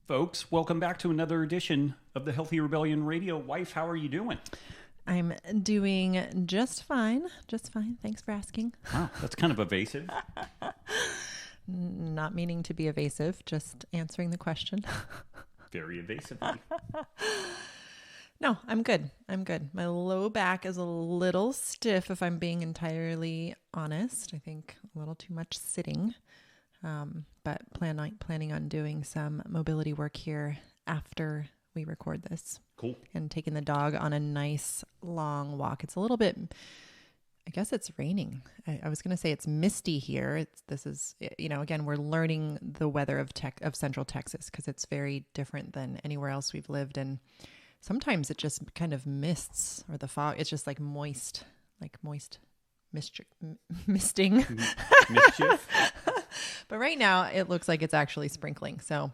Folks, welcome back to another edition of the Healthy Rebellion Radio. Wife, how are you doing? I'm doing just fine. Just fine. Thanks for asking. Wow, that's kind of evasive. Not meaning to be evasive, just answering the question. Very evasively. No, I'm good. I'm good. My low back is a little stiff, if I'm being entirely honest. I think a little too much sitting. But planning on doing some mobility work here after we record this. Cool. And taking the dog on a nice long walk. It's a little bit, I guess it's raining. I was going to say it's misty here. Again, we're learning the weather of Central Texas because it's very different than anywhere else we've lived. And sometimes it just kind of mists, or the fog. It's just like moist misting. Mischief. But right now it looks like it's actually sprinkling. So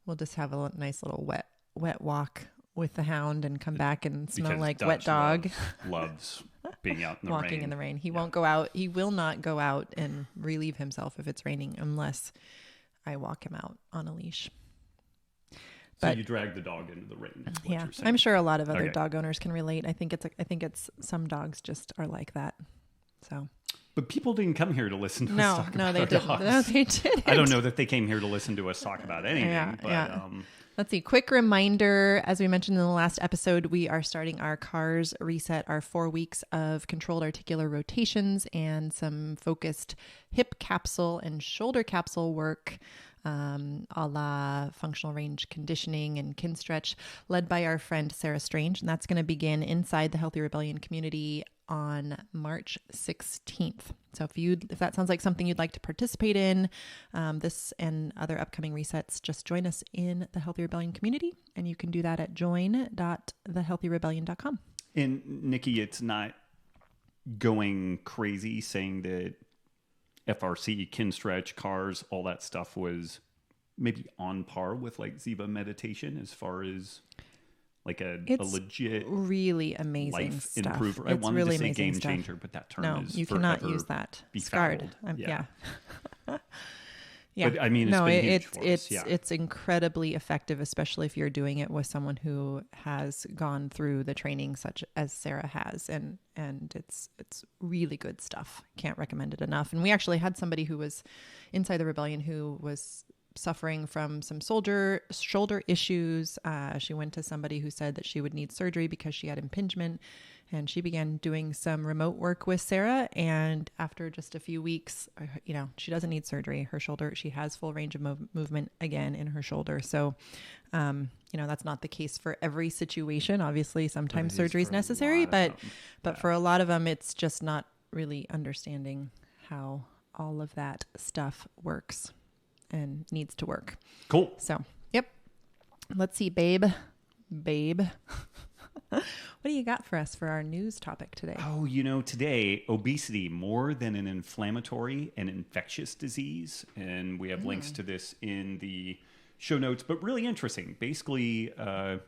we'll just have a nice little wet walk with the hound and come back and smell Because like Dutch wet dog. loves being out in the rain. Walking in the rain. He won't go out. He will not go out and relieve himself if it's raining unless I walk him out on a leash. So you drag the dog into the rain. Is what Yeah, you're saying. I'm sure a lot of other dog owners can relate. I think it's some dogs just are like that. So. But people didn't come here to listen to us talk about they didn't. dogs. No, they didn't. I don't know that they came here to listen to us talk about anything. Let's see. Quick reminder, as we mentioned in the last episode, we are starting our CARS reset, our 4 weeks of controlled articular rotations and some focused hip capsule and shoulder capsule work, a la functional range conditioning and kin stretch, led by our friend Sarah Strange. And that's going to begin inside the Healthy Rebellion community on March 16th. So if that sounds like something you'd like to participate in, this and other upcoming resets, just join us in the Healthy Rebellion community, and you can do that at join.thehealthyrebellion.com. And Nikki, it's not going crazy saying that FRC, kin stretch, CARS, all that stuff was maybe on par with like Ziva meditation as far as like a legit, really amazing life stuff. improver. I wanted really to say amazing game stuff. changer, but that term No, is you forever cannot use that. befouled. Scarred. Yeah. Yeah. But I mean, it's been huge for us. Yeah. It's incredibly effective, especially if you're doing it with someone who has gone through the training such as Sarah has. And it's really good stuff. Can't recommend it enough. And we actually had somebody who was inside the rebellion who was suffering from some shoulder issues. She went to somebody who said that she would need surgery because she had impingement, and she began doing some remote work with Sarah. And after just a few weeks, she doesn't need surgery. Her shoulder, she has full range of movement again in her shoulder. So, that's not the case for every situation. Obviously, sometimes surgery is necessary, but for a lot of them, it's just not really understanding how all of that stuff works and needs to work. Cool. So, yep. Let's see, babe. What do you got for us for our news topic today? Oh, today, obesity, more than an inflammatory and infectious disease. And we have links to this in the show notes, but really interesting. Basically, and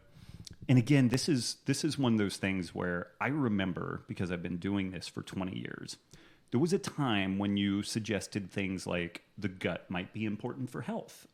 again, this is one of those things where I remember, because I've been doing this for 20 years, there was a time when you suggested things like the gut might be important for health.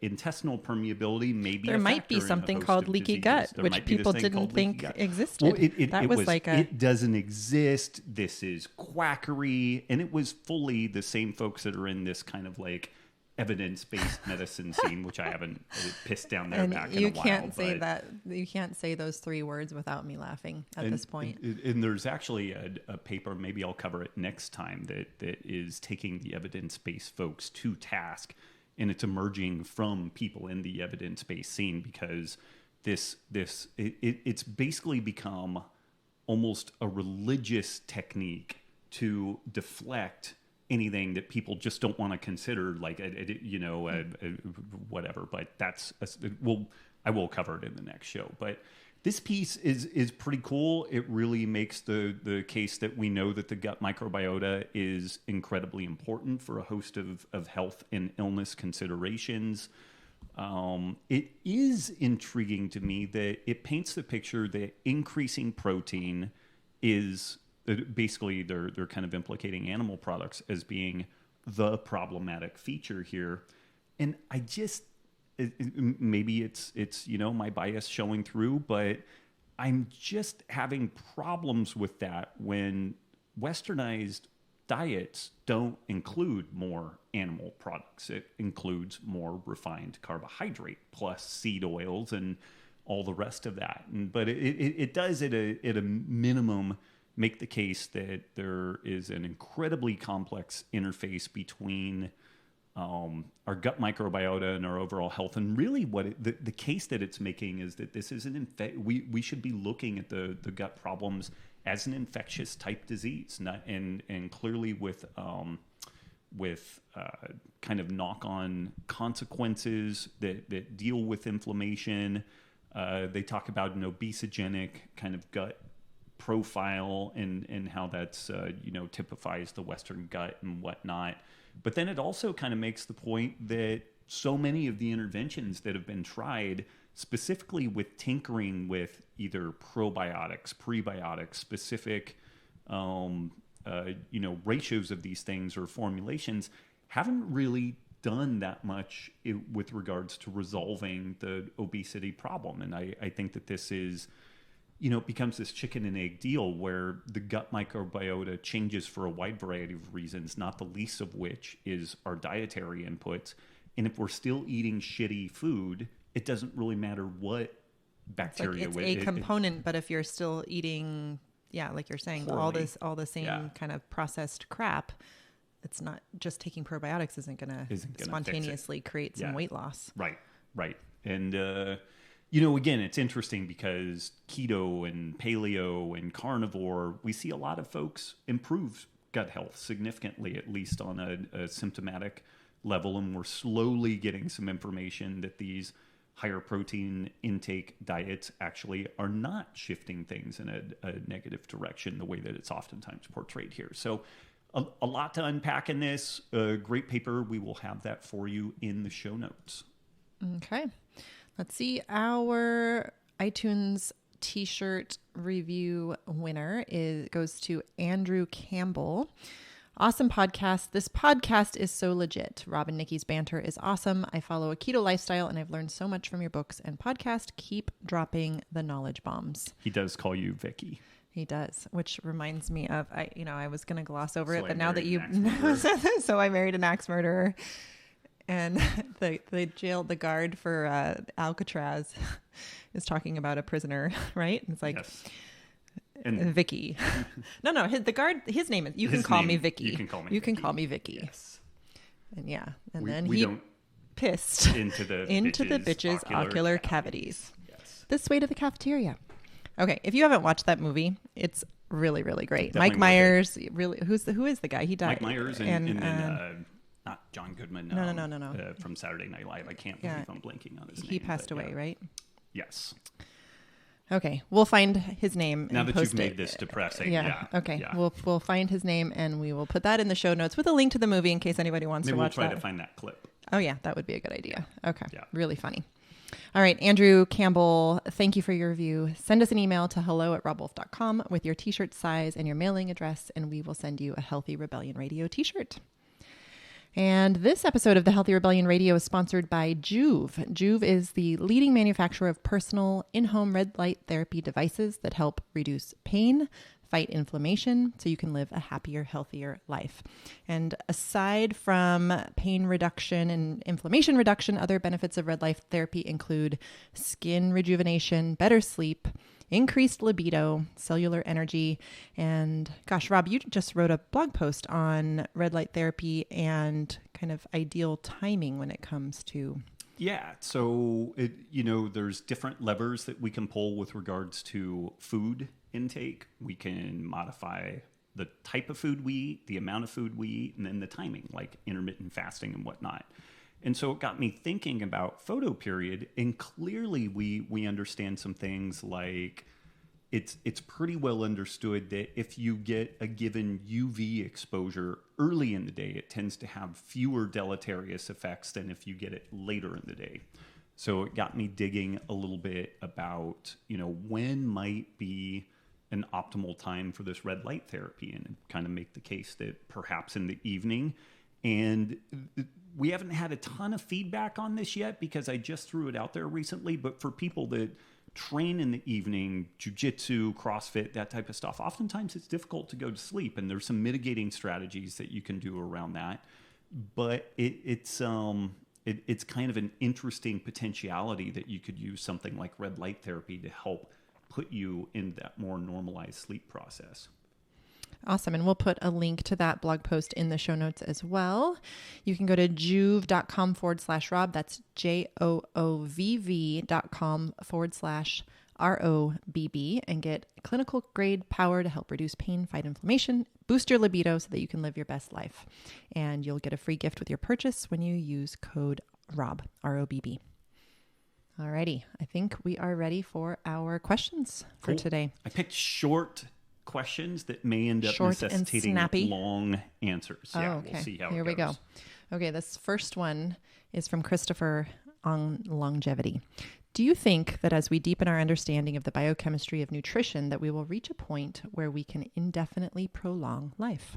Intestinal permeability may be there might be something called leaky gut, which people didn't think existed. Well, it doesn't exist. This is quackery. And it was fully the same folks that are in this kind of like evidence-based medicine scene, which I haven't pissed down their back in a while. You can't say that. You can't say those three words without me laughing at this point. And there's actually a paper, maybe I'll cover it next time, that is taking the evidence-based folks to task, and it's emerging from people in the evidence-based scene, because it's basically become almost a religious technique to deflect anything that people just don't want to consider, like whatever. But I will cover it in the next show. But this piece is pretty cool. It really makes the case that we know that the gut microbiota is incredibly important for a host of health and illness considerations. It is intriguing to me that it paints the picture that increasing protein is basically they're kind of implicating animal products as being the problematic feature here. And maybe it's my bias showing through, but I'm just having problems with that when westernized diets don't include more animal products. It includes more refined carbohydrate plus seed oils and all the rest of that. But it does at a minimum make the case that there is an incredibly complex interface between our gut microbiota and our overall health. And really the case that it's making is that this is we should be looking at the gut problems as an infectious type disease, and clearly with kind of knock-on consequences that deal with inflammation. They talk about an obesogenic kind of gut profile and how that's typifies the Western gut and whatnot. But then it also kind of makes the point that so many of the interventions that have been tried, specifically with tinkering with either probiotics, prebiotics, specific ratios of these things or formulations, haven't really done that much with regards to resolving the obesity problem. And I think that this is, it becomes this chicken and egg deal where the gut microbiota changes for a wide variety of reasons, not the least of which is our dietary inputs. And if we're still eating shitty food, it doesn't really matter what bacteria. It's a component, but if you're still eating, like you're saying, poorly, all the same kind of processed crap, it's not just taking probiotics isn't going to spontaneously create some weight loss. Right. And, again, it's interesting because keto and paleo and carnivore, we see a lot of folks improve gut health significantly, at least on a symptomatic level. And we're slowly getting some information that these higher protein intake diets actually are not shifting things in a negative direction the way that it's oftentimes portrayed here. So a lot to unpack in this. Great paper. We will have that for you in the show notes. Okay. Let's see. Our iTunes t-shirt review winner goes to Andrew Campbell. Awesome podcast. This podcast is so legit. Robb and Nikki's banter is awesome. I follow a keto lifestyle and I've learned so much from your books and podcast. Keep dropping the knowledge bombs. He does call you Vicky. He does, which reminds me of, I was going to gloss over it, but now that you, so I married an axe murderer. And the guard for Alcatraz is talking about a prisoner, right? And it's like, yes. And Vicky. No, his name is, you can call me Vicky. You can call me Vicky. Yes. And then he don't pissed into the bitch's ocular cavities. Yes. This way to the cafeteria. Okay, if you haven't watched that movie, it's really, really great. Mike Myers, really, who is the guy? He died. Mike Myers and not John Goodman. No. From Saturday Night Live. I can't believe I'm blanking on his name. He passed away, right? Yes. Okay, we'll find his name. Now that you've made this depressing. Okay, yeah. We'll find his name and we will put that in the show notes with a link to the movie in case anybody wants to watch that. Maybe we'll try to find that clip. Oh yeah, that would be a good idea. Okay, really funny. All right, Andrew Campbell, thank you for your review. Send us an email to hello@robbwolf.com with your t-shirt size and your mailing address, and we will send you a Healthy Rebellion Radio t-shirt. And this episode of the Healthy Rebellion Radio is sponsored by Joovv. Joovv is the leading manufacturer of personal in-home red light therapy devices that help reduce pain, fight inflammation, so you can live a happier, healthier life. And aside from pain reduction and inflammation reduction, other benefits of red light therapy include skin rejuvenation, better sleep, increased libido, cellular energy, and gosh, Robb, you just wrote a blog post on red light therapy and kind of ideal timing when it comes to... Yeah, so there's different levers that we can pull with regards to food intake. We can modify the type of food we eat, the amount of food we eat, and then the timing, like intermittent fasting and whatnot. And so it got me thinking about photo period, and clearly we understand some things like it's pretty well understood that if you get a given UV exposure early in the day, it tends to have fewer deleterious effects than if you get it later in the day. So it got me digging a little bit about, when might be an optimal time for this red light therapy, and kind of make the case that perhaps in the evening. And we haven't had a ton of feedback on this yet because I just threw it out there recently. But for people that train in the evening, jujitsu, CrossFit, that type of stuff, oftentimes it's difficult to go to sleep, and there's some mitigating strategies that you can do around that. But it's kind of an interesting potentiality that you could use something like red light therapy to help put you in that more normalized sleep process. Awesome. And we'll put a link to that blog post in the show notes as well. You can go to joovv.com/Robb. That's JOOVV.com/ROBB and get clinical grade power to help reduce pain, fight inflammation, boost your libido so that you can live your best life. And you'll get a free gift with your purchase when you use code ROBB, ROBB. Alrighty. I think we are ready for our questions for today. I picked short questions that may end up Short necessitating and snappy. long answers. Yeah, okay. We'll see how Here it we goes. go. Okay, this first one is from Christopher on longevity. Do you think that as we deepen our understanding of the biochemistry of nutrition, that we will reach a point where we can indefinitely prolong life?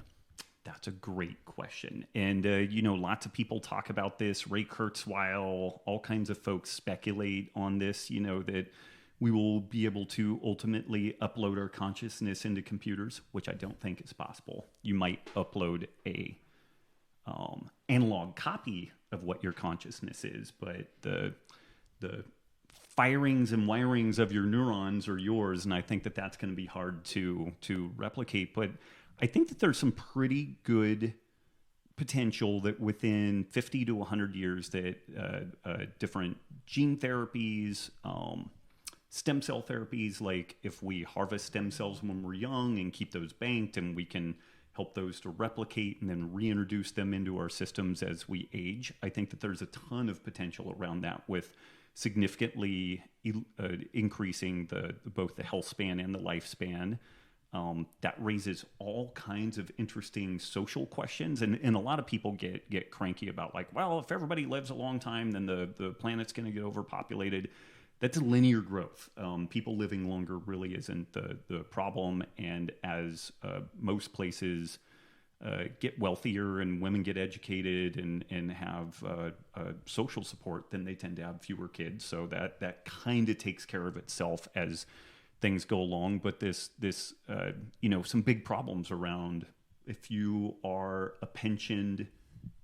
That's a great question. And, lots of people talk about this. Ray Kurzweil, all kinds of folks speculate on this, that we will be able to ultimately upload our consciousness into computers, which I don't think is possible. You might upload a analog copy of what your consciousness is, but the firings and wirings of your neurons are yours, and I think that that's going to be hard to replicate. But I think that there's some pretty good potential that within 50 to 100 years that different gene therapies, stem cell therapies, like if we harvest stem cells when we're young and keep those banked, and we can help those to replicate and then reintroduce them into our systems as we age. I think that there's a ton of potential around that, with significantly increasing both the health span and the lifespan. That raises all kinds of interesting social questions. And a lot of people get cranky about, like, well, if everybody lives a long time, then the planet's going to get overpopulated. That's linear growth. People living longer really isn't the problem. And as most places get wealthier and women get educated and have social support, then they tend to have fewer kids. So that kind of takes care of itself as things go along. But this some big problems around, if you are a pensioned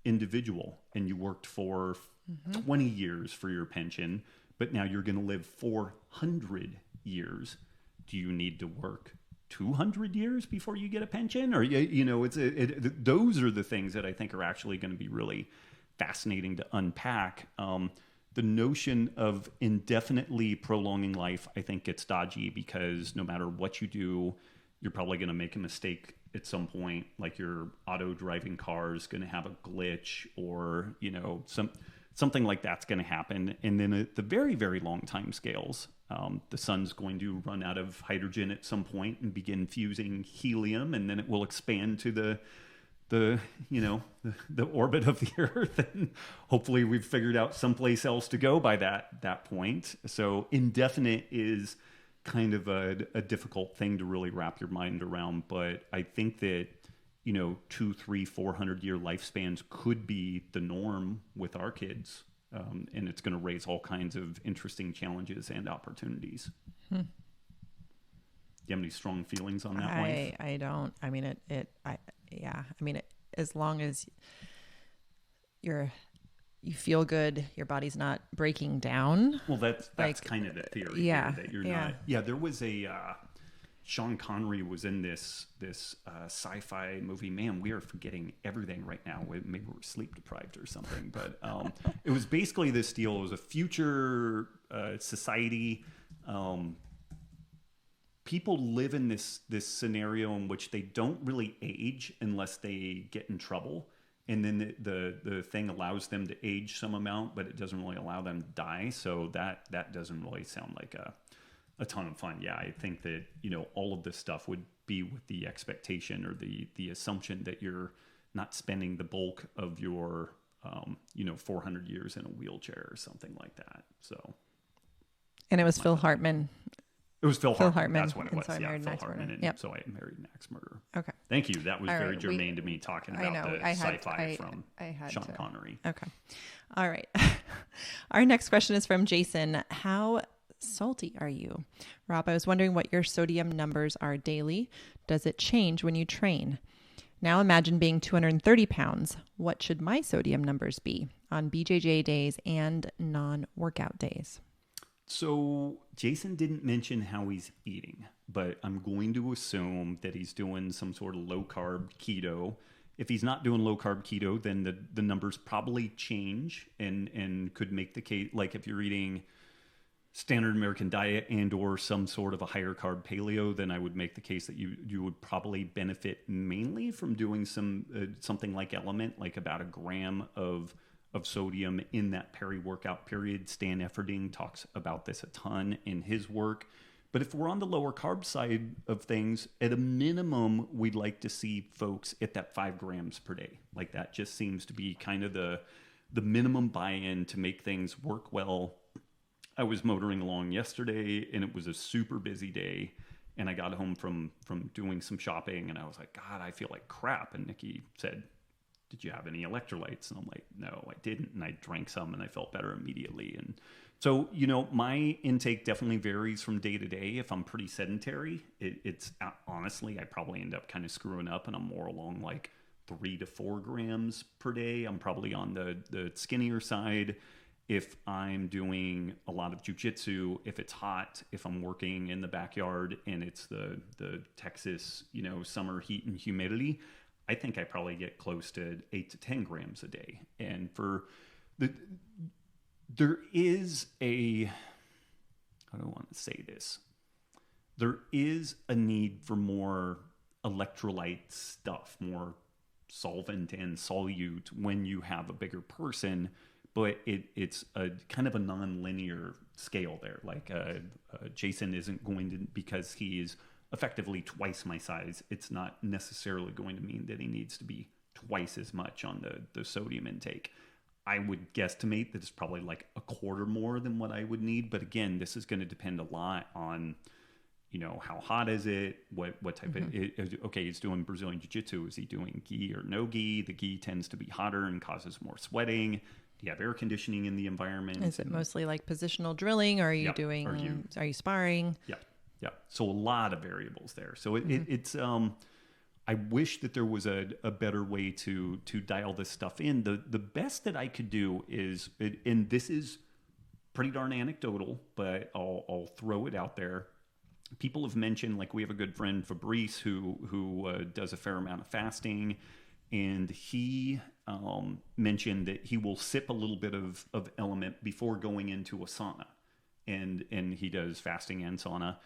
individual and you worked for 20 years for your pension, but now you're going to live 400 years. Do you need to work 200 years before you get a pension? Or, those are the things that I think are actually going to be really fascinating to unpack. The notion of indefinitely prolonging life, I think, gets dodgy, because no matter what you do, you're probably going to make a mistake at some point. Like your auto driving car is going to have a glitch, or, something like that's going to happen. And then at the very, very long time scales, the sun's going to run out of hydrogen at some point and begin fusing helium, and then it will expand to the orbit of the Earth, and hopefully we've figured out someplace else to go by that point. So indefinite is kind of a difficult thing to really wrap your mind around, but I think that 200, 300, 400 year lifespans could be the norm with our kids. And it's going to raise all kinds of interesting challenges and opportunities. Do you have any strong feelings on that one? I don't. I mean, as long as you feel good, your body's not breaking down. Well, that's kind of the theory. Yeah. That you're not. Yeah. There was a, Sean Connery was in this sci-fi movie. Man, we are forgetting everything right now. Maybe we're sleep deprived or something. But it was basically this deal. It was a future society. People live in this scenario in which they don't really age unless they get in trouble. And then the thing allows them to age some amount, but it doesn't really allow them to die. So that doesn't really sound like a ton of fun. Yeah, I think that, all of this stuff would be with the expectation or the assumption that you're not spending the bulk of your, 400 years in a wheelchair or something like that. So. And it was Phil Hartman. was Phil Hartman. Hartman. That's what it And was. So I yeah, Married an Phil Axe Hartman. Murderer. And Yep. So I Married an Axe Murderer. Okay. Thank you. That was All very right, germane to me talking I about know. the sci-fi from Sean to. Connery. Okay. All right. Our next question is from Jason. How salty are you? Rob, I was wondering what your sodium numbers are daily. Does it change when you train? Now imagine being 230 pounds. What should my sodium numbers be on BJJ days and non-workout days? So Jason didn't mention how he's eating, but I'm going to assume that he's doing some sort of low-carb keto. If he's not doing low-carb keto, then the numbers probably change and could make the case, like if you're eating standard American diet and or some sort of a higher carb paleo, then I would make the case that you would probably benefit mainly from doing something like Element, like about a gram of sodium in that peri-workout period. Stan Efferding talks about this a ton in his work. But if we're on the lower carb side of things, at a minimum, we'd like to see folks at that 5 grams per day. Like that just seems to be kind of the minimum buy-in to make things work well. I was motoring along yesterday and it was a super busy day. And I got home from doing some shopping and I was like, God, I feel like crap. And Nikki said, did you have any electrolytes? And I'm like, no, I didn't. And I drank some and I felt better immediately. And so, my intake definitely varies from day to day. If I'm pretty sedentary, it's honestly, I probably end up kind of screwing up and I'm more along like 3 to 4 grams per day. I'm probably on the skinnier side. If I'm doing a lot of jujitsu, if it's hot, if I'm working in the backyard and it's the Texas, summer heat and humidity, I think I probably get close to 8 to 10 grams a day. And there is I don't want to say this. There is a need for more electrolyte stuff, more solvent and solute when you have a bigger person, but it's a kind of a non-linear scale there. Like Jason isn't going to, because he is effectively twice my size, it's not necessarily going to mean that he needs to be twice as much on the sodium intake. I would guesstimate that it's probably like a quarter more than what I would need. But again, this is going to depend a lot on, how hot is it? What type of, okay, he's doing Brazilian Jiu-Jitsu. Is he doing gi or no gi? The gi tends to be hotter and causes more sweating. Do you have air conditioning in the environment? Is it mostly like positional drilling, or are you are you sparring? Yeah. Yeah. So a lot of variables there. So it's, I wish that there was a better way to dial this stuff in. The best that I could do is, and this is pretty darn anecdotal, but I'll throw it out there. People have mentioned, like we have a good friend Fabrice who does a fair amount of fasting, and he mentioned that he will sip a little bit of Element before going into a sauna, and he does fasting and sauna.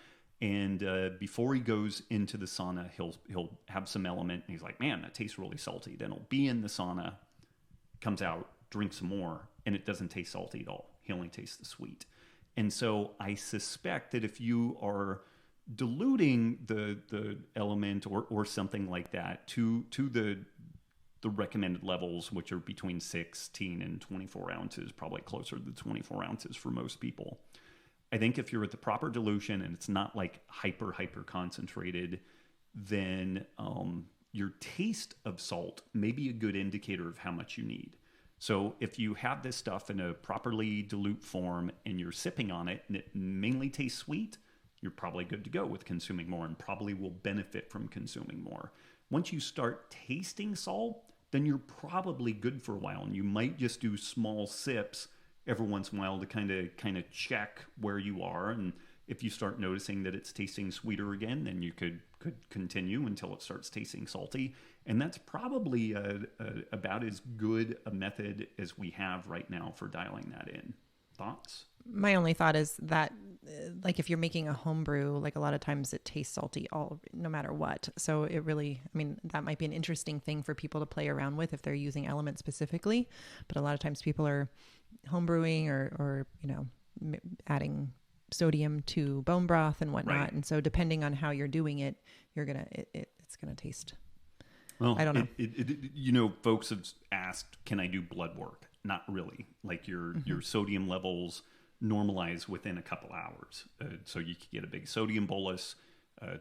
And before he goes into the sauna, he'll have some Element, and he's like, man, that tastes really salty. Then he'll be in the sauna, comes out, drinks some more, and it doesn't taste salty at all. He only tastes the sweet. And so I suspect that if you are diluting the Element or something like that to the recommended levels, which are between 16 and 24 ounces, probably closer to the 24 ounces for most people, I think if you're at the proper dilution and it's not like hyper concentrated, then your taste of salt may be a good indicator of how much you need. So if you have this stuff in a properly dilute form and you're sipping on it and it mainly tastes sweet, you're probably good to go with consuming more and probably will benefit from consuming more. Once you start tasting salt, then you're probably good for a while, and you might just do small sips every once in a while to kind of check where you are. And if you start noticing that it's tasting sweeter again, then you could continue until it starts tasting salty. And that's probably about as good a method as we have right now for dialing that in. Thoughts? My only thought is that, like, if you're making a home brew, like a lot of times it tastes salty no matter what. So it really, that might be an interesting thing for people to play around with if they're using Element specifically. But a lot of times people are home brewing or adding sodium to bone broth and whatnot. Right. And so depending on how you're doing it, it's gonna taste. Well, I don't know. Folks have asked, can I do blood work? Not really. Like your sodium levels normalize within a couple hours. So you can get a big sodium bolus.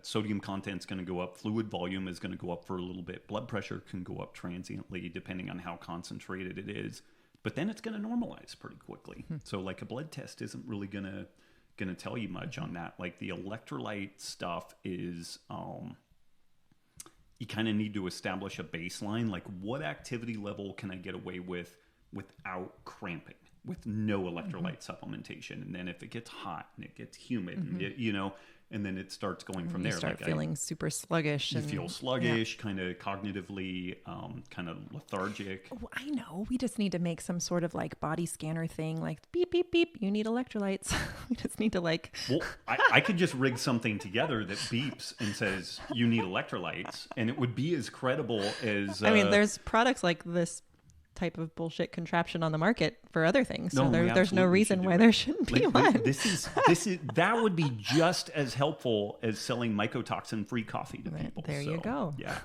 Sodium content's going to go up. Fluid volume is going to go up for a little bit. Blood pressure can go up transiently depending on how concentrated it is. But then it's going to normalize pretty quickly. So like a blood test isn't really going to tell you much on that. Like the electrolyte stuff is, you kind of need to establish a baseline. Like what activity level can I get away with without cramping, with no electrolyte supplementation? And then if it gets hot and it gets humid, and it, and then it starts going from there. You start like feeling super sluggish. You feel sluggish, kind of cognitively, kind of lethargic. Oh, I know. We just need to make some sort of like body scanner thing, like beep, beep, beep. You need electrolytes. We just need to like... Well, I could just rig something together that beeps and says, you need electrolytes. And it would be as credible as... I mean, there's products like this type of bullshit contraption on the market for other things. So there's no reason why there shouldn't be one. This is that would be just as helpful as selling mycotoxin-free coffee to people. There you go. Yeah.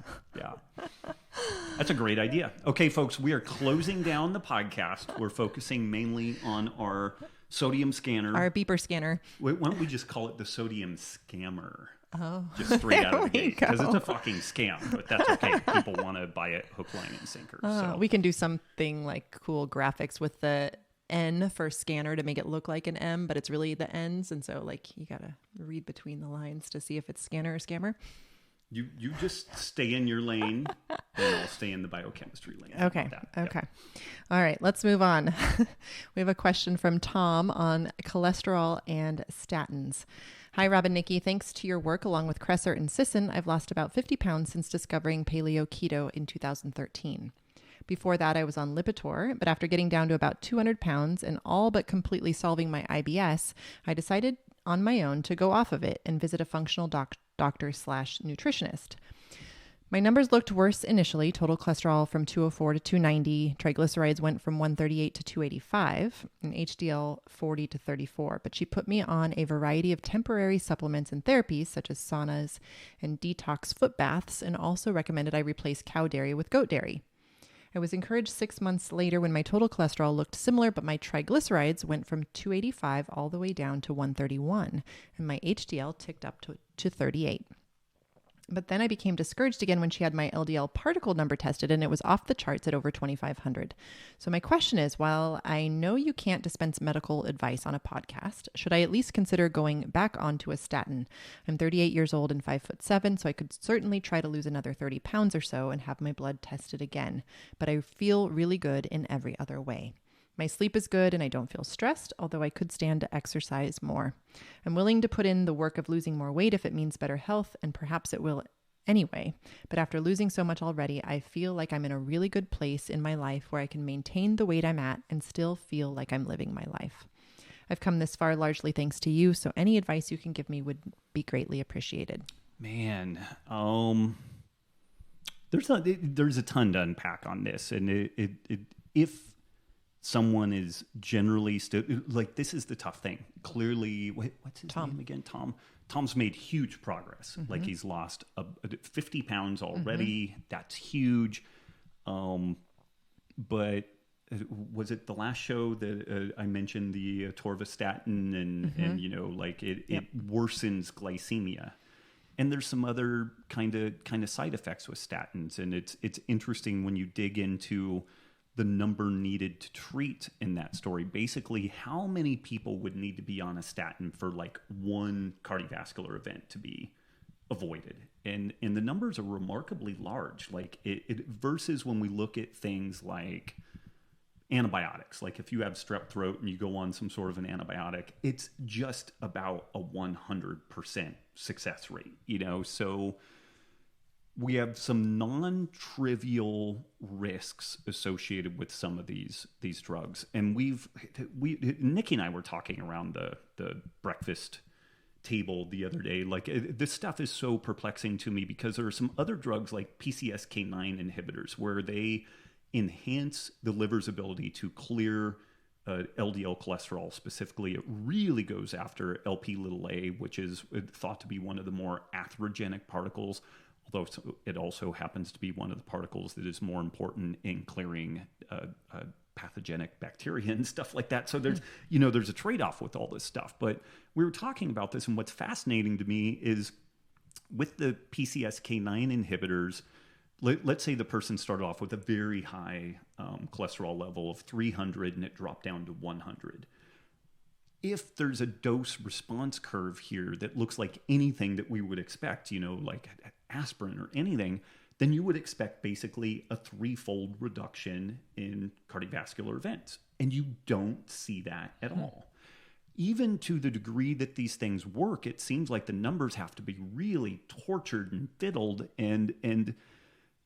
That's a great idea. Okay, folks, we are closing down the podcast. We're focusing mainly on our sodium scanner. Our beeper scanner. Why don't we just call it the sodium scammer? Oh, just straight out of the gate, because it's a fucking scam, but that's okay. People want to buy it hook, line, and sinker. So we can do something like cool graphics with the N for scanner to make it look like an M, but it's really the N's, and so like you gotta read between the lines to see if it's scanner or scammer. You just stay in your lane, and I'll stay in the biochemistry lane. Okay. All right, let's move on. We have a question from Tom on cholesterol and statins. Hi, Rob and Nikki. Thanks to your work along with Cresser and Sisson, I've lost about 50 pounds since discovering paleo keto in 2013. Before that, I was on Lipitor, but after getting down to about 200 pounds and all but completely solving my IBS, I decided on my own to go off of it and visit a functional doctor/nutritionist. My numbers looked worse initially. Total cholesterol from 204 to 290. Triglycerides went from 138 to 285, and HDL 40 to 34. But she put me on a variety of temporary supplements and therapies, such as saunas and detox foot baths, and also recommended I replace cow dairy with goat dairy. I was encouraged 6 months later when my total cholesterol looked similar, but my triglycerides went from 285 all the way down to 131, and my HDL ticked up to 38. But then I became discouraged again when she had my LDL particle number tested, and it was off the charts at over 2,500. So my question is, while I know you can't dispense medical advice on a podcast, should I at least consider going back onto a statin? I'm 38 years old and 5'7", so I could certainly try to lose another 30 pounds or so and have my blood tested again. But I feel really good in every other way. My sleep is good and I don't feel stressed, although I could stand to exercise more. I'm willing to put in the work of losing more weight if it means better health, and perhaps it will anyway. But after losing so much already, I feel like I'm in a really good place in my life where I can maintain the weight I'm at and still feel like I'm living my life. I've come this far largely thanks to you, so any advice you can give me would be greatly appreciated. Man, there's a ton to unpack on this, and if someone is generally like, this is the tough thing. Clearly, what's his name again? Tom's made huge progress. Mm-hmm. Like he's lost 50 pounds already. Mm-hmm. That's huge. But was it the last show that I mentioned the atorvastatin and you know, like it worsens glycemia. And there's some other kind of side effects with statins, and it's interesting when you dig into the number needed to treat in that story. Basically, how many people would need to be on a statin for like one cardiovascular event to be avoided? And the numbers are remarkably large. Like it versus when we look at things like antibiotics. Like if you have strep throat and you go on some sort of an antibiotic, it's just about a 100% success rate, you know? So we have some non-trivial risks associated with some of these drugs. And Nikki and I were talking around the breakfast table the other day. Like this stuff is so perplexing to me because there are some other drugs like PCSK9 inhibitors where they enhance the liver's ability to clear LDL cholesterol. Specifically, it really goes after Lp(a), which is thought to be one of the more atherogenic particles, although it also happens to be one of the particles that is more important in clearing pathogenic bacteria and stuff like that. So there's a trade-off with all this stuff. But we were talking about this, and what's fascinating to me is with the PCSK9 inhibitors, let's say the person started off with a very high cholesterol level of 300 and it dropped down to 100. If there's a dose response curve here that looks like anything that we would expect, like aspirin or anything, then you would expect basically a 3-fold reduction in cardiovascular events. And you don't see that at all. Even to the degree that these things work, it seems like the numbers have to be really tortured and fiddled. And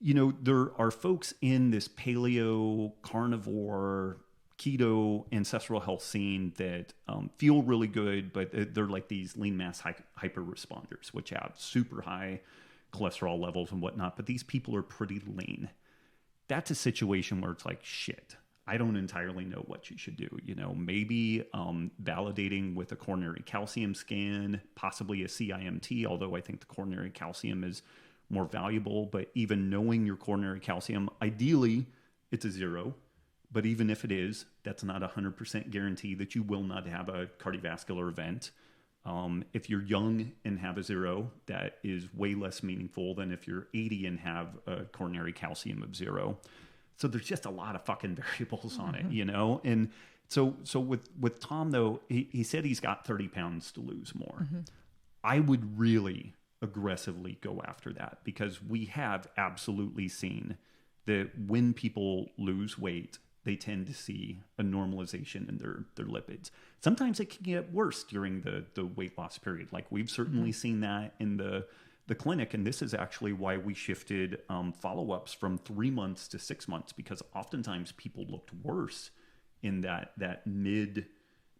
there are folks in this paleo, carnivore, keto, ancestral health scene that feel really good, but they're like these lean mass hyper responders, which have super high cholesterol levels and whatnot. But these people are pretty lean. That's a situation where it's like, shit, I don't entirely know what you should do. Maybe validating with a coronary calcium scan, possibly a CIMT, although I think the coronary calcium is more valuable. But even knowing your coronary calcium, ideally it's a 0. But even if it is, that's not 100% guarantee that you will not have a cardiovascular event. If you're young and have a 0, that is way less meaningful than if you're 80 and have a coronary calcium of 0. So there's just a lot of fucking variables on it, And so with Tom, though, he said he's got 30 pounds to lose more. I would really aggressively go after that, because we have absolutely seen that when people lose weight, they tend to see a normalization in their lipids. Sometimes it can get worse during the weight loss period. Like we've certainly seen that in the clinic, and this is actually why we shifted follow-ups from 3 months to 6 months, because oftentimes people looked worse in that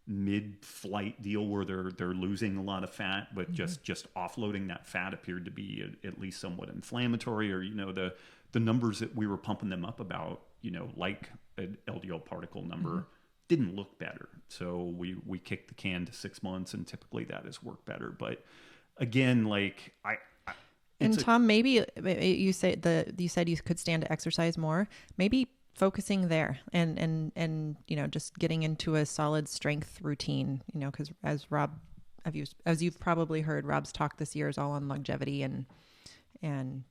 mid-flight deal where they're losing a lot of fat, but just offloading that fat appeared to be at least somewhat inflammatory, or the numbers that we were pumping them up about, like an LDL particle number, didn't look better. So we kicked the can to 6 months, and typically that has worked better. But again, like and Tom, maybe you said you could stand to exercise more. Maybe focusing there and just getting into a solid strength routine. Because as you've probably heard, Robb's talk this year is all on longevity and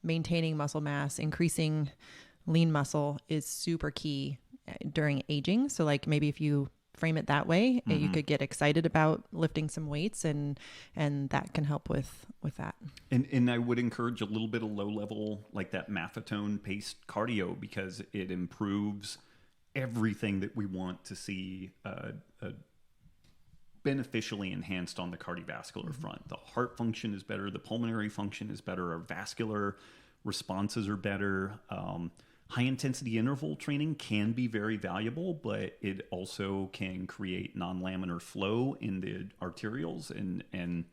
maintaining muscle mass, increasing lean muscle is super key during aging. So like maybe if you frame it that way, you could get excited about lifting some weights, and that can help with that. And I would encourage a little bit of low level, like that maffetone paced cardio, because it improves everything that we want to see beneficially enhanced on the cardiovascular front. The heart function is better, the pulmonary function is better, our vascular responses are better. High intensity interval training can be very valuable, but it also can create non-laminar flow in the arterioles, and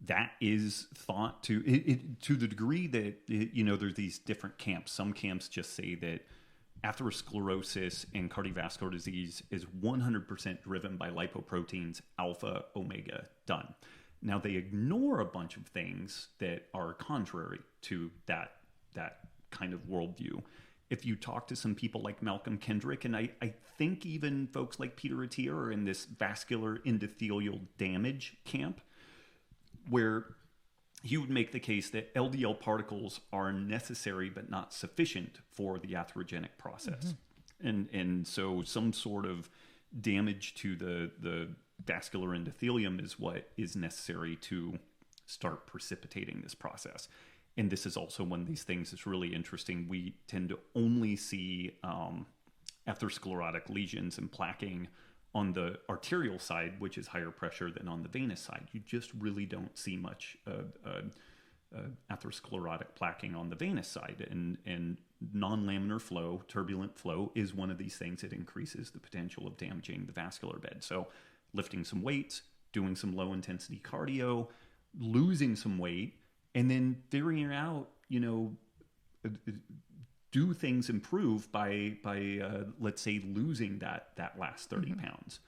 that is thought to the degree that there's these different camps. Some camps just say that atherosclerosis and cardiovascular disease is 100% driven by lipoproteins, alpha, omega, done. Now they ignore a bunch of things that are contrary to that kind of worldview. If you talk to some people like Malcolm Kendrick, and I think even folks like Peter Attia are in this vascular endothelial damage camp, where he would make the case that LDL particles are necessary but not sufficient for the atherogenic process. And so some sort of damage to the vascular endothelium is what is necessary to start precipitating this process. And this is also one of these things that's really interesting. We tend to only see atherosclerotic lesions and plaquing on the arterial side, which is higher pressure than on the venous side. You just really don't see much atherosclerotic plaquing on the venous side. And non-laminar flow, turbulent flow, is one of these things that increases the potential of damaging the vascular bed. So lifting some weights, doing some low-intensity cardio, losing some weight, and then figuring out, do things improve by let's say, losing that last 30 pounds?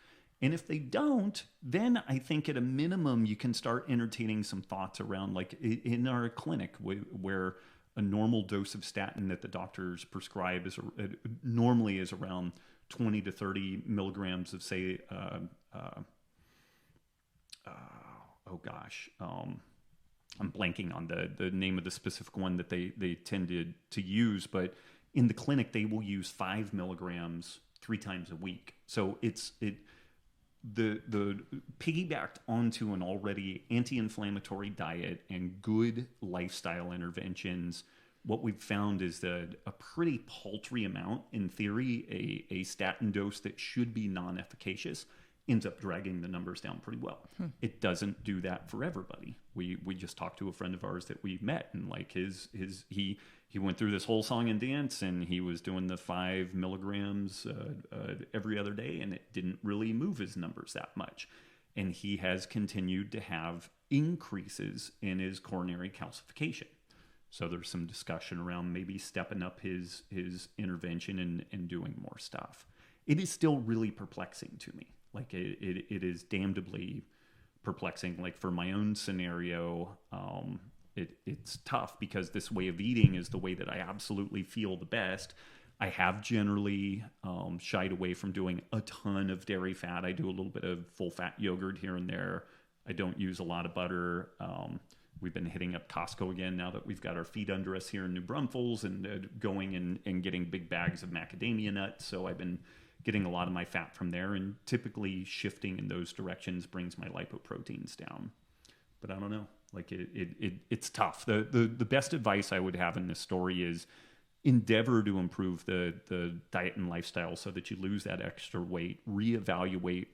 And if they don't, then I think at a minimum, you can start entertaining some thoughts around, like in our clinic, where a normal dose of statin that the doctors prescribe normally is around 20 to 30 milligrams of, say, I'm blanking on the name of the specific one that they tended to use, but in the clinic they will use 5 milligrams 3 times a week. So the piggybacked onto an already anti-inflammatory diet and good lifestyle interventions. What we've found is that a pretty paltry amount, in theory, a statin dose that should be non-efficacious, ends up dragging the numbers down pretty well. It doesn't do that for everybody. We just talked to a friend of ours that we met, and like he went through this whole song and dance, and he was doing the 5 milligrams every other day, and it didn't really move his numbers that much. And he has continued to have increases in his coronary calcification. So there's some discussion around maybe stepping up his intervention and doing more stuff. It is still really perplexing to me. Like it is damnably perplexing. Like for my own scenario, it's tough because this way of eating is the way that I absolutely feel the best. I have generally shied away from doing a ton of dairy fat. I do a little bit of full fat yogurt here and there. I don't use a lot of butter. We've been hitting up Costco again now that we've got our feet under us here in New Braunfels, and going and getting big bags of macadamia nuts. So I've been getting a lot of my fat from there, and typically shifting in those directions brings my lipoproteins down. But I don't know, like it's tough. The best advice I would have in this story is endeavor to improve the diet and lifestyle so that you lose that extra weight, reevaluate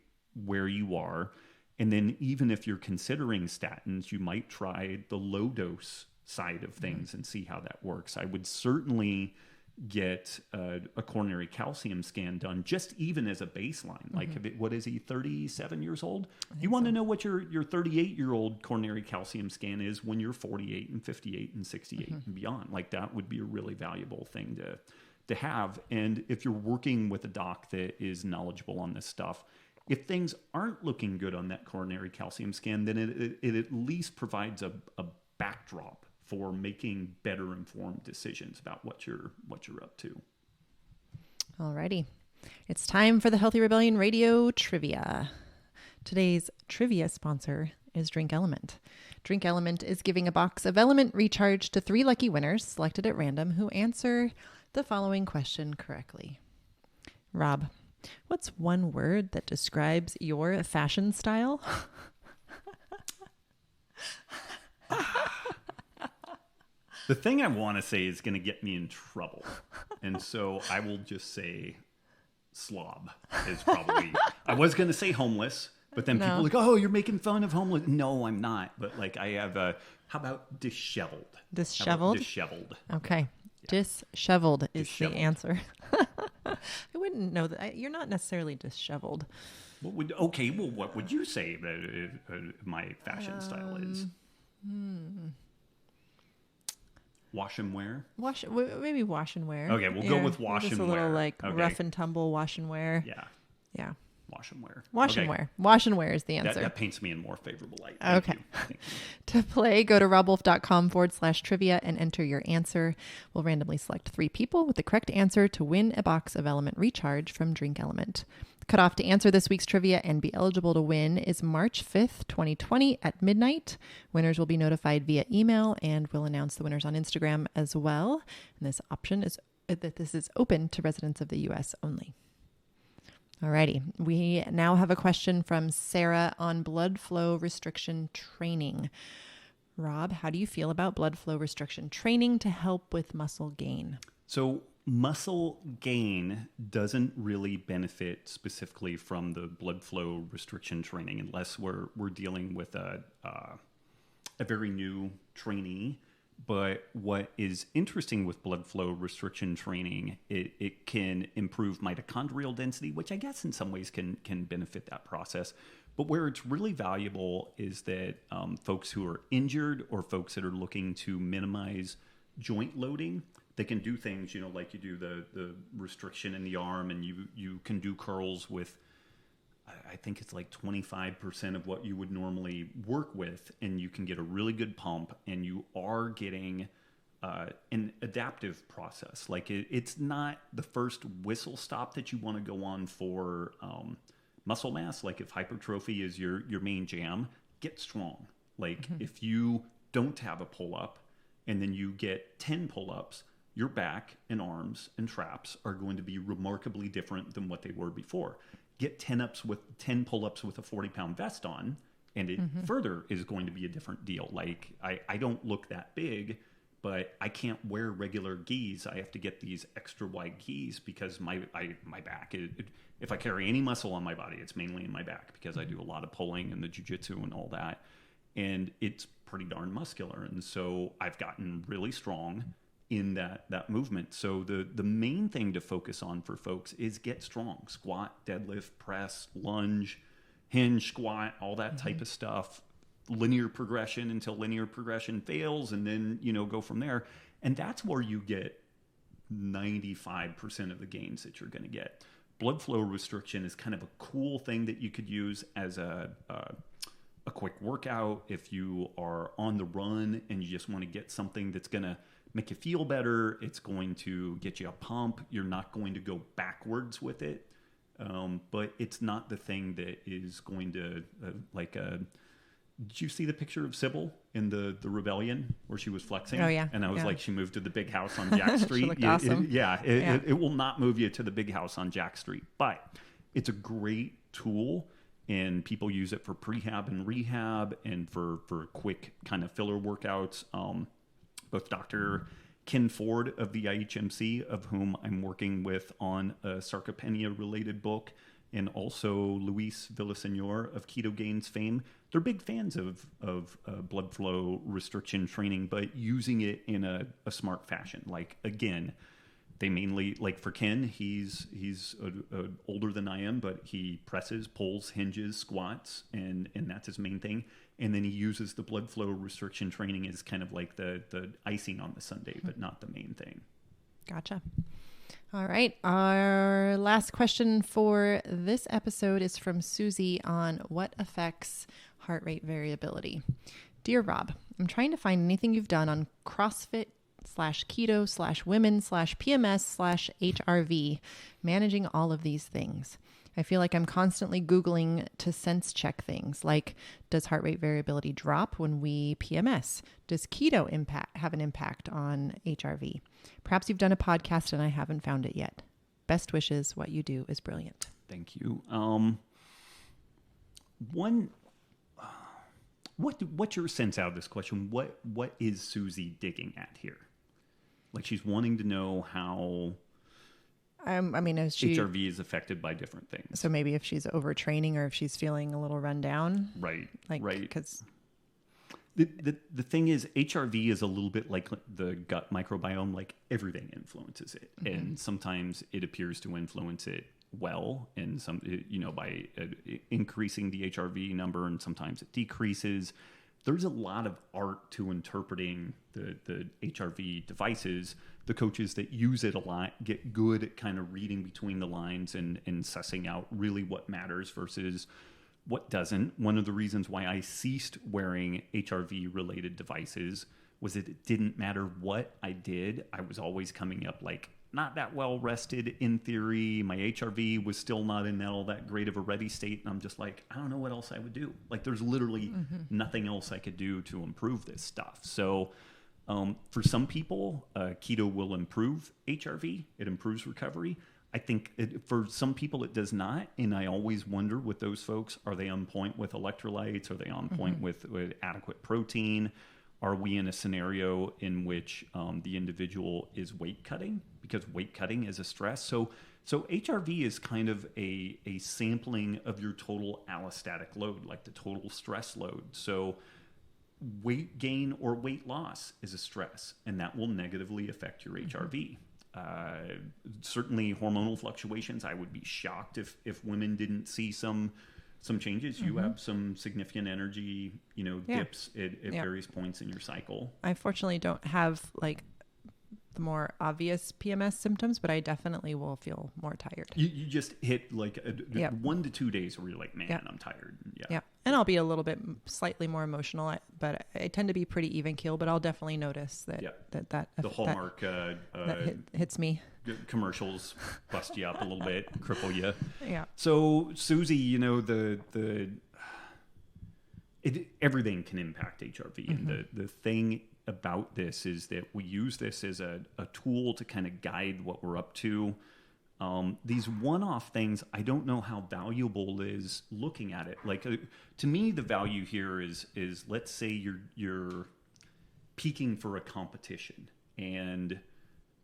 where you are. And then even if you're considering statins, you might try the low dose side of things and see how that works. I would certainly get a coronary calcium scan done, just even as a baseline. Like, what is he, 37 years old? You want to know what your 38-year-old coronary calcium scan is when you're 48 and 58 and 68 and beyond. Like, that would be a really valuable thing to have. And if you're working with a doc that is knowledgeable on this stuff, if things aren't looking good on that coronary calcium scan, then it at least provides a backdrop for making better informed decisions about what you're up to. Alrighty. It's time for the Healthy Rebellion Radio Trivia. Today's trivia sponsor is Drink Element. Drink Element is giving a box of Element Recharge to 3 lucky winners selected at random who answer the following question correctly. Rob, what's one word that describes your fashion style? The thing I want to say is going to get me in trouble. And so I will just say slob is probably... I was going to say homeless, but then people are like, oh, you're making fun of homeless. No, I'm not. But like I have how about disheveled? Disheveled? Disheveled. Okay. Yeah. Disheveled is the answer. I wouldn't know that. You're not necessarily disheveled. What would you say that my fashion style is? Wash and wear? Maybe wash and wear. Okay, we'll go with wash and wear. Just a little like rough and tumble wash and wear. Yeah. Wash and wear. And wear. Wash and wear is the answer. That paints me in more favorable light. Thank you. To play, go to robbwolf.com/trivia and enter your answer. We'll randomly select 3 people with the correct answer to win a box of Element Recharge from Drink Element. The cutoff to answer this week's trivia and be eligible to win is March 5th, 2020 at midnight. Winners will be notified via email, and we'll announce the winners on Instagram as well. And this is open to residents of the U.S. only. Alrighty, we now have a question from Sarah on blood flow restriction training. Rob, how do you feel about blood flow restriction training to help with muscle gain? So muscle gain doesn't really benefit specifically from the blood flow restriction training unless we're dealing with a very new trainee. But what is interesting with blood flow restriction training, it can improve mitochondrial density, which I guess in some ways can benefit that process. But where it's really valuable is that folks who are injured or folks that are looking to minimize joint loading, they can do things, like you do the restriction in the arm, and you can do curls with, I think it's like 25% of what you would normally work with, and you can get a really good pump, and you are getting an adaptive process. Like it's not the first whistle stop that you want to go on for muscle mass. Like if hypertrophy is your main jam, get strong. Like if you don't have a pull-up and then you get 10 pull-ups, your back and arms and traps are going to be remarkably different than what they were before. Get 10 pull-ups with a 40-pound vest on, and it further is going to be a different deal. Like I don't look that big, but I can't wear regular gis. I have to get these extra wide gis because my back, if I carry any muscle on my body, it's mainly in my back because I do a lot of pulling and the jiu-jitsu and all that. And it's pretty darn muscular. And so I've gotten really strong in that movement. So the main thing to focus on for folks is get strong. Squat, deadlift, press, lunge, hinge, squat, all that type of stuff. Linear progression until linear progression fails, and then go from there. And that's where you get 95% of the gains that you're going to get. Blood flow restriction is kind of a cool thing that you could use as a quick workout if you are on the run and you just want to get something that's going to make you feel better. It's going to get you a pump. You're not going to go backwards with it, but it's not the thing that is going to Did you see the picture of Sybil in the Rebellion where she was flexing? Oh, yeah. And I was like, she moved to the big house on Jack Street. She looked awesome. It will not move you to the big house on Jack Street. But it's a great tool, and people use it for prehab and rehab and for quick kind of filler workouts. Both Dr. Ken Ford of the IHMC, of whom I'm working with on a sarcopenia-related book, and also Luis Villaseñor of Keto Gains fame. They're big fans of blood flow restriction training, but using it in a smart fashion. Like, again, they mainly, like for Ken, he's older than I am, but he presses, pulls, hinges, squats, and that's his main thing. And then he uses the blood flow restriction training as kind of like the icing on the sundae, but not the main thing. Gotcha. All right. Our last question for this episode is from Susie on what affects heart rate variability. Dear Rob, I'm trying to find anything you've done on CrossFit/keto/women/PMS/HRV, managing all of these things. I feel like I'm constantly Googling to sense check things like, does heart rate variability drop when we PMS? Does keto have an impact on HRV? Perhaps you've done a podcast and I haven't found it yet. Best wishes. What you do is brilliant. Thank you. What's your sense out of this question? What is Susie digging at here? Like, she's wanting to know how is she HRV is affected by different things. So maybe if she's overtraining or if she's feeling a little run down. Right. Like, right. Because the thing is, HRV is a little bit like the gut microbiome. Like, everything influences it, and sometimes it appears to influence it well, and some by increasing the HRV number, and sometimes it decreases. There's a lot of art to interpreting the HRV devices. The coaches that use it a lot get good at kind of reading between the lines and sussing out really what matters versus what doesn't. One of the reasons why I ceased wearing HRV-related devices was that it didn't matter what I did. I was always coming up like not that well rested in theory. My HRV was still not in all that great of a ready state. And I'm just like, I don't know what else I would do. Like, there's literally nothing else I could do to improve this stuff. So for some people, keto will improve HRV. It improves recovery. I think for some people it does not. And I always wonder with those folks, are they on point with electrolytes? Are they on point with adequate protein? Are we in a scenario in which the individual is weight cutting? Because weight cutting is a stress. So HRV is kind of a sampling of your total allostatic load, like the total stress load. So weight gain or weight loss is a stress, and that will negatively affect your HRV. Certainly hormonal fluctuations. I would be shocked if women didn't see some changes. You have some significant energy, dips at various points in your cycle. I fortunately don't have like the more obvious PMS symptoms, but I definitely will feel more tired. You just hit like Yep. 1 to 2 days where you're like, man, Yep. I'm tired. Yeah. And I'll be a little bit slightly more emotional, but I tend to be pretty even keel, but I'll definitely notice that The Hallmark hits me. commercials bust you up a little bit, cripple you. Yeah. So Susie, you know, everything can impact HRV. Mm-hmm. And the thing about this is that we use this as a tool to kind of guide what we're up to. These one-off things, I don't know how valuable is looking at it. Like to me, the value here is let's say you're peaking for a competition and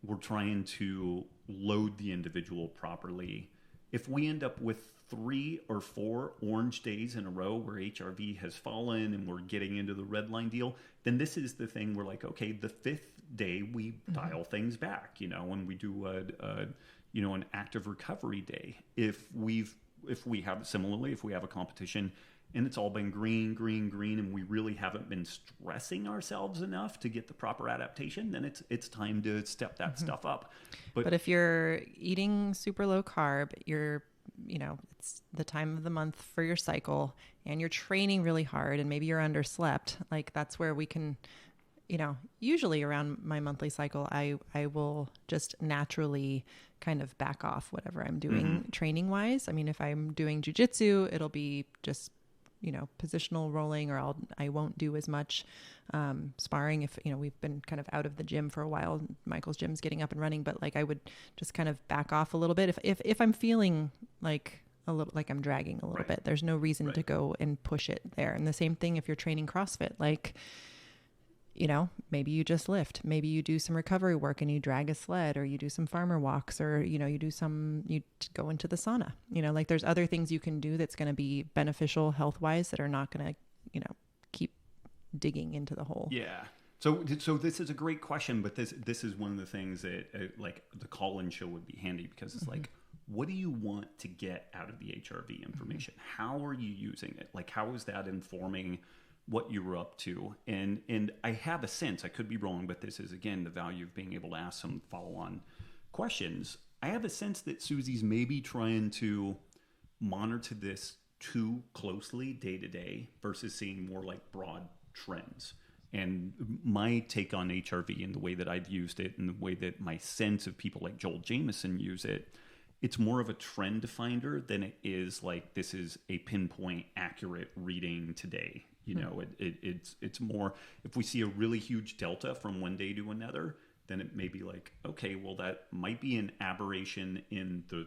we're trying to load the individual properly. If we end up with 3 or 4 orange days in a row where HRV has fallen and we're getting into the red line deal, then this is the thing we're like, okay, the 5th day we dial things back, you know, and we do an active recovery day. If we have a competition and it's all been green, and we really haven't been stressing ourselves enough to get the proper adaptation, then it's time to step that stuff up. But if you're eating super low carb, it's the time of the month for your cycle and you're training really hard and maybe you're underslept, like that's where we can, usually around my monthly cycle, I will just naturally kind of back off whatever I'm doing training wise. I mean, if I'm doing jujitsu, it'll be just, positional rolling, or I won't do as much sparring if, we've been kind of out of the gym for a while. Michael's gym's getting up and running, but like I would just kind of back off a little bit. If I'm feeling like a little, like I'm dragging a little bit, there's no reason to go and push it there. And the same thing if you're training CrossFit, like, maybe you just lift, maybe you do some recovery work and you drag a sled, or you do some farmer walks, or, you go into the sauna, like there's other things you can do that's going to be beneficial health wise that are not going to, keep digging into the hole. Yeah. So this is a great question, but this is one of the things that like the call-in show would be handy, because it's like, what do you want to get out of the HRV information? How are you using it? Like, how is that informing what you were up to? And I have a sense, I could be wrong, but this is again the value of being able to ask some follow-on questions. I have a sense that Susie's maybe trying to monitor this too closely day to day versus seeing more like broad trends. And my take on HRV and the way that I've used it and the way that my sense of people like Joel Jameson use it, it's more of a trend finder than it is like this is a pinpoint accurate reading today. It's more, if we see a really huge delta from one day to another, then it may be like, okay, well, that might be an aberration in the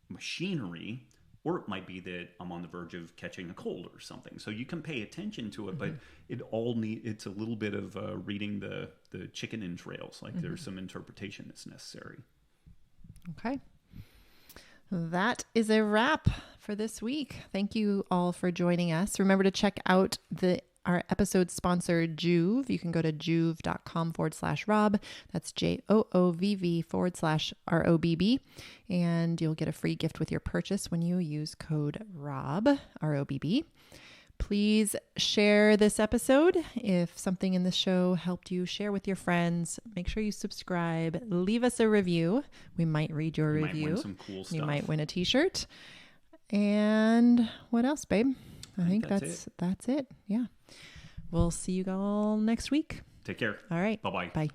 machinery, or it might be that I'm on the verge of catching a cold or something. So you can pay attention to it, but it's a little bit of reading the chicken entrails. Like there's some interpretation that's necessary. Okay. That is a wrap for this week. Thank you all for joining us. Remember to check out our episode sponsor, Joovv. You can go to joovv.com/Robb. That's JOOVV/ROBB. And you'll get a free gift with your purchase when you use code Robb, ROBB. Please share this episode. If something in the show helped you, share with your friends. Make sure you subscribe. Leave us a review. We might read your review. You might win some cool stuff. You might win a t-shirt. And what else, babe? I think that's it. Yeah. We'll see you all next week. Take care. All right. Bye-bye. Bye.